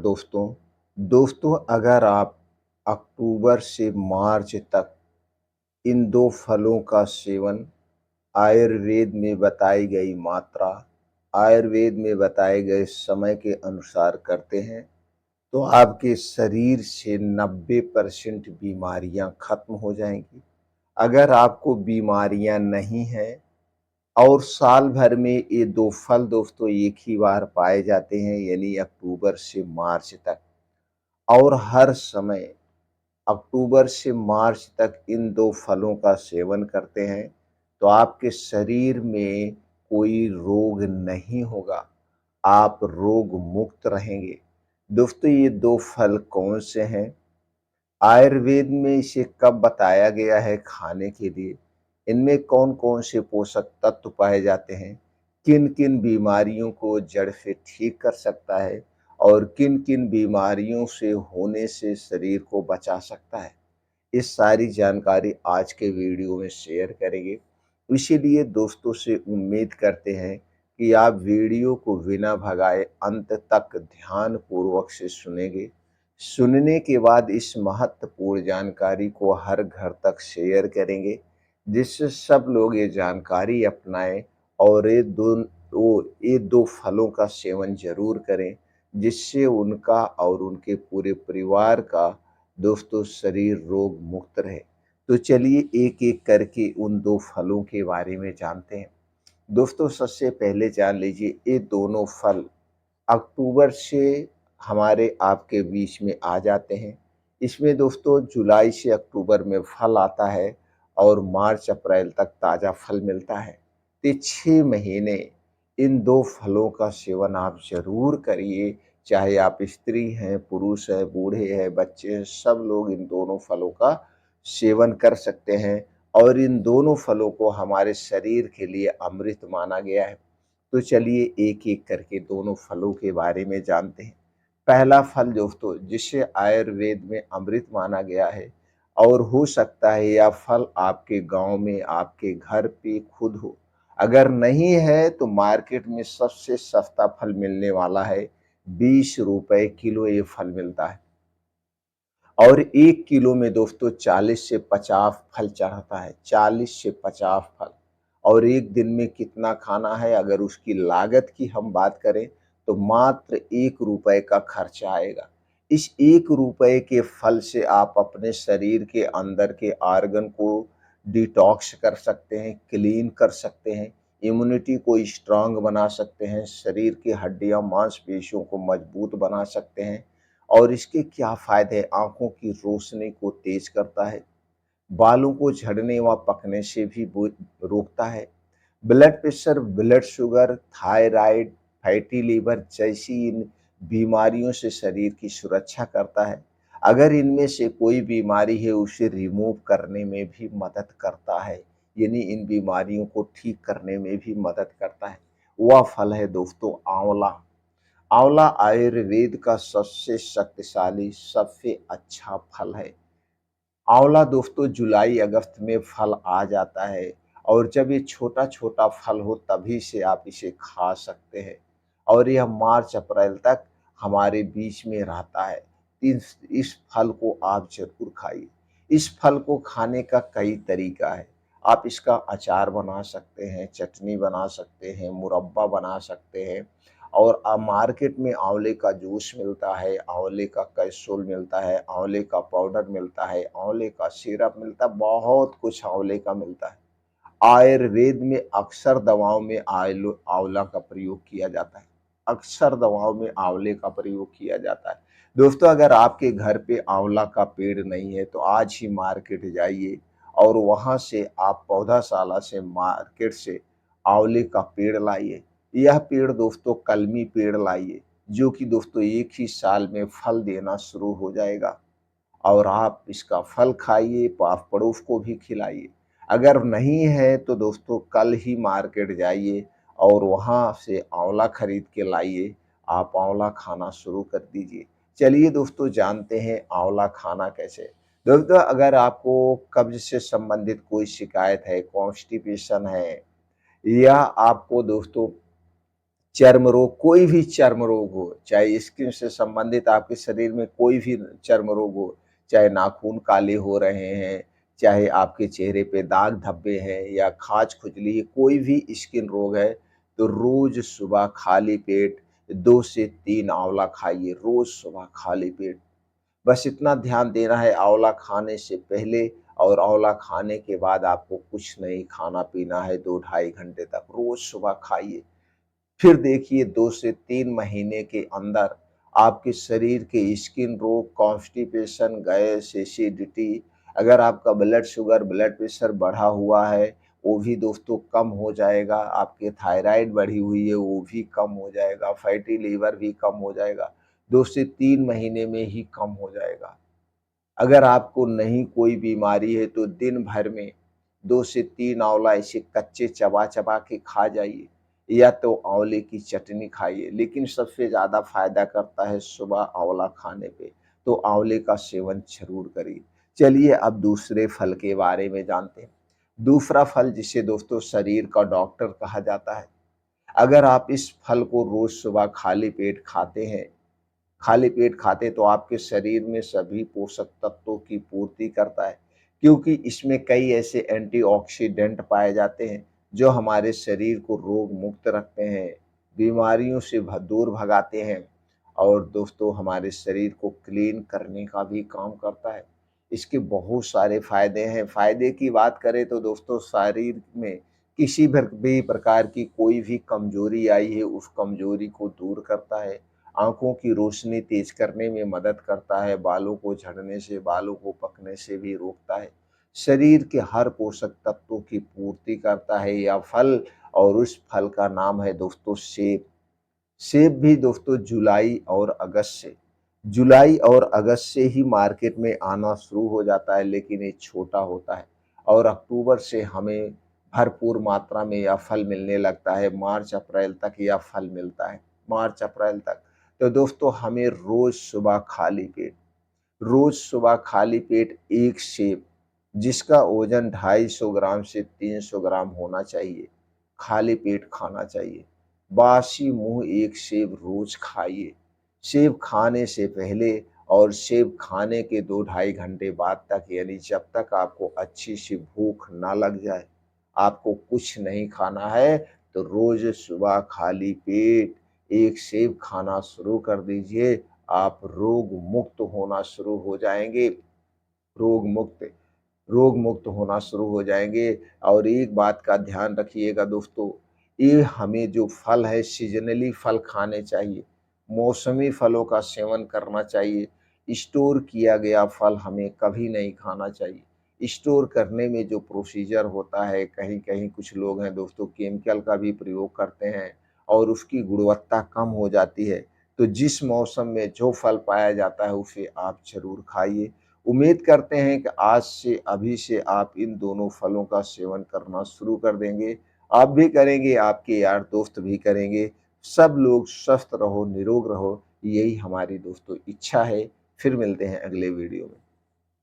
दोस्तों अगर आप अक्टूबर से मार्च तक इन 2 फलों का सेवन आयुर्वेद में बताई गई मात्रा, आयुर्वेद में बताए गए समय के अनुसार करते हैं, तो आपके शरीर से 90% बीमारियां खत्म हो जाएंगी। अगर आपको बीमारियां नहीं हैं और साल भर में ये 2 फल दोस्तों एक ही बार पाए जाते हैं, यानी अक्टूबर से मार्च तक, और हर समय अक्टूबर से मार्च तक इन 2 फलों का सेवन करते हैं, तो आपके शरीर में कोई रोग नहीं होगा, आप रोग मुक्त रहेंगे। दोस्तों ये 2 फल कौन से हैं? आयुर्वेद में इसे कब बताया गया है खाने के लिए? इनमें कौन-कौन से पोषक तत्व पाए जाते हैं? किन-किन बीमारियों को जड़ से ठीक कर सकता है और किन-किन बीमारियों से होने से शरीर को बचा सकता है? इस सारी जानकारी आज के वीडियो में शेयर करेंगे। इसीलिए दोस्तों से उम्मीद करते हैं कि आप वीडियो को बिना भगाए अंत तक ध्यानपूर्वक से सुनेंगे। सुनने के बाद इस महत्वपूर्ण जानकारी को हर घर तक शेयर करेंगे, जिससे सब लोग ये जानकारी अपनाएं और ये 2 फलों का सेवन ज़रूर करें, जिससे उनका और उनके पूरे परिवार का दोस्तों शरीर रोग मुक्त रहे। तो चलिए एक-एक करके उन 2 फलों के बारे में जानते हैं। दोस्तों सबसे पहले जान लीजिए ये दोनों फल अक्टूबर से हमारे आपके बीच में आ जाते हैं। इसमें दोस्तों जुलाई से अक्टूबर में फल आता है और मार्च अप्रैल तक ताज़ा फल मिलता है। तो ये 6 महीने इन 2 फलों का सेवन आप ज़रूर करिए, चाहे आप स्त्री हैं, पुरुष हैं, बूढ़े हैं, बच्चे हैं, सब लोग इन दोनों फलों का सेवन कर सकते हैं और इन दोनों फलों को हमारे शरीर के लिए अमृत माना गया है। तो चलिए एक-एक करके दोनों फलों के बारे में जानते हैं। पहला फल दोस्तों जिसे आयुर्वेद में अमृत माना गया है और हो सकता है यह फल आपके गाँव में, आपके घर पे खुद हो। अगर नहीं है तो मार्केट में सबसे सस्ता फल मिलने वाला है, ₹20 किलो ये फल मिलता है। और 1 किलो में दोस्तों 40 से 50 फल चढ़ता है, 40 से 50 फल। और एक दिन में कितना खाना है अगर उसकी लागत की हम बात करें तो मात्र ₹1 का खर्चा आएगा। इस ₹1 के फल से आप अपने शरीर के अंदर के ऑर्गन को डिटॉक्स कर सकते हैं, क्लीन कर सकते हैं, इम्यूनिटी को स्ट्रॉन्ग बना सकते हैं, शरीर की हड्डियाँ, मांसपेशियों को मजबूत बना सकते हैं। और इसके क्या फ़ायदे हैं? आँखों की रोशनी को तेज़ करता है, बालों को झड़ने व पकने से भी वो रोकता है, blood pressure, blood sugar, thyroid, fatty liver जैसी इन बीमारियों से शरीर की सुरक्षा करता है। अगर इनमें से कोई बीमारी है उसे रिमूव करने में भी मदद करता है, यानी इन बीमारियों को ठीक करने में भी मदद करता है। वह फल है दोस्तों आँवला। आंवला आयुर्वेद का सबसे शक्तिशाली, सबसे अच्छा फल है। आंवला दोस्तों जुलाई अगस्त में फल आ जाता है और जब ये छोटा-छोटा फल हो तभी से आप इसे खा सकते हैं और यह मार्च अप्रैल तक हमारे बीच में रहता है। इस फल को आप ज़रूर खाइए। इस फल को खाने का कई तरीका है। आप इसका अचार बना सकते हैं, चटनी बना सकते हैं, मुरब्बा बना सकते हैं और मार्केट में आंवले का जूस मिलता है, आंवले का कैप्सूल मिलता है, आंवले का पाउडर मिलता है, आंवले का सिरप मिलता है, बहुत कुछ आंवले का मिलता है। आयुर्वेद में अक्सर दवाओं में आंवला का प्रयोग किया जाता है। अक्सर दवाओं में आंवले का प्रयोग किया जाता है। दोस्तों अगर आपके घर पे आंवला का पेड़ नहीं है तो आज ही मार्केट जाइए और वहाँ से आप पौधाशाला से मार्केट से आंवले का पेड़ लाइए। यह पेड़ दोस्तों कलमी पेड़ लाइए, जो कि दोस्तों एक ही साल में फल देना शुरू हो जाएगा और आप इसका फल खाइए, आप पड़ोस को भी खिलाइए। अगर नहीं है तो दोस्तों कल ही मार्केट जाइए और वहाँ से आंवला खरीद के लाइए, आप आंवला खाना शुरू कर दीजिए। चलिए दोस्तों जानते हैं आंवला खाना कैसे? दोस्तों अगर आपको कब्ज़ से संबंधित कोई शिकायत है, कॉन्स्टिपेशन है या आपको दोस्तों चर्म रोग, कोई भी चर्म रोग हो, चाहे स्किन से संबंधित आपके शरीर में कोई भी चर्म रोग हो, चाहे नाखून काले हो रहे हैं, चाहे आपके चेहरे पे दाग धब्बे हैं या खाज खुजली है, कोई भी स्किन रोग है, तो रोज सुबह खाली पेट 2 से 3 आंवला खाइए, रोज सुबह खाली पेट। बस इतना ध्यान देना है, आंवला खाने से पहले और आंवला खाने के बाद आपको कुछ नहीं खाना-पीना है 2 ढाई घंटे तक, रोज सुबह खाइए। फिर देखिए 2 से 3 महीने के अंदर आपके शरीर के स्किन रोग, कॉन्स्टिपेशन, गैस, एसिडिटी, अगर आपका ब्लड शुगर, ब्लड प्रेशर बढ़ा हुआ है, वो भी दोस्तों कम हो जाएगा। आपके थायराइड बढ़ी हुई है, वो भी कम हो जाएगा। फैटी लीवर भी कम हो जाएगा। 2 से 3 महीने में ही कम हो जाएगा। अगर आपको नहीं कोई बीमारी है तो दिन भर में 2 से 3 आंवला ऐसे कच्चे चबा-चबा के खा जाइए या तो आंवले की चटनी खाइए, लेकिन सबसे ज़्यादा फ़ायदा करता है सुबह आंवला खाने पे, तो आंवले का सेवन ज़रूर करिए। चलिए अब दूसरे फल के बारे में जानते हैं। दूसरा फल जिसे दोस्तों शरीर का डॉक्टर कहा जाता है, अगर आप इस फल को रोज़ सुबह खाली पेट खाते हैं, खाली पेट खाते तो आपके शरीर में सभी पोषक तत्वों की पूर्ति करता है, क्योंकि इसमें कई ऐसे एंटीऑक्सीडेंट पाए जाते हैं जो हमारे शरीर को रोग मुक्त रखते हैं, बीमारियों से दूर भगाते हैं और दोस्तों हमारे शरीर को क्लीन करने का भी काम करता है। इसके बहुत सारे फायदे हैं। फायदे की बात करें तो दोस्तों शरीर में किसी भी प्रकार की कोई भी कमजोरी आई है, उस कमजोरी को दूर करता है। आँखों की रोशनी तेज करने में मदद करता है, बालों को झड़ने से, बालों को पकने से भी रोकता है। शरीर के हर पोषक तत्वों की पूर्ति करता है यह फल और उस फल का नाम है दोस्तों सेब। सेब भी दोस्तों जुलाई और अगस्त से ही मार्केट में आना शुरू हो जाता है, लेकिन ये छोटा होता है और अक्टूबर से हमें भरपूर मात्रा में यह फल मिलने लगता है। मार्च अप्रैल तक यह फल मिलता है, मार्च अप्रैल तक। तो दोस्तों हमें रोज सुबह खाली पेट एक सेब, जिसका वजन 250 ग्राम से 300 ग्राम होना चाहिए, खाली पेट खाना चाहिए। बासी मुंह एक सेब रोज खाइए। सेब खाने से पहले और सेब खाने के 2 ढाई घंटे बाद तक, यानी जब तक आपको अच्छी सी भूख ना लग जाए, आपको कुछ नहीं खाना है, तो रोज सुबह खाली पेट एक सेब खाना शुरू कर दीजिए। आप रोग मुक्त होना शुरू हो जाएँगे, रोग मुक्त रोग मुक्त होना शुरू हो जाएँगे। और एक बात का ध्यान रखिएगा दोस्तों, ये हमें जो फल है सीज़नली फल खाने चाहिए, मौसमी फलों का सेवन करना चाहिए। स्टोर किया गया फल हमें कभी नहीं खाना चाहिए। स्टोर करने में जो प्रोसीजर होता है, कहीं-कहीं कुछ लोग हैं दोस्तों केमिकल का भी प्रयोग करते हैं और उसकी गुणवत्ता कम हो जाती है। तो जिस मौसम में जो फल पाया जाता है उसे आप ज़रूर खाइए। उम्मीद करते हैं कि आज से अभी से आप इन दोनों फलों का सेवन करना शुरू कर देंगे। आप भी करेंगे, आपके यार दोस्त भी करेंगे। सब लोग स्वस्थ रहो, निरोग रहो, यही हमारी दोस्तों इच्छा है। फिर मिलते हैं अगले वीडियो में।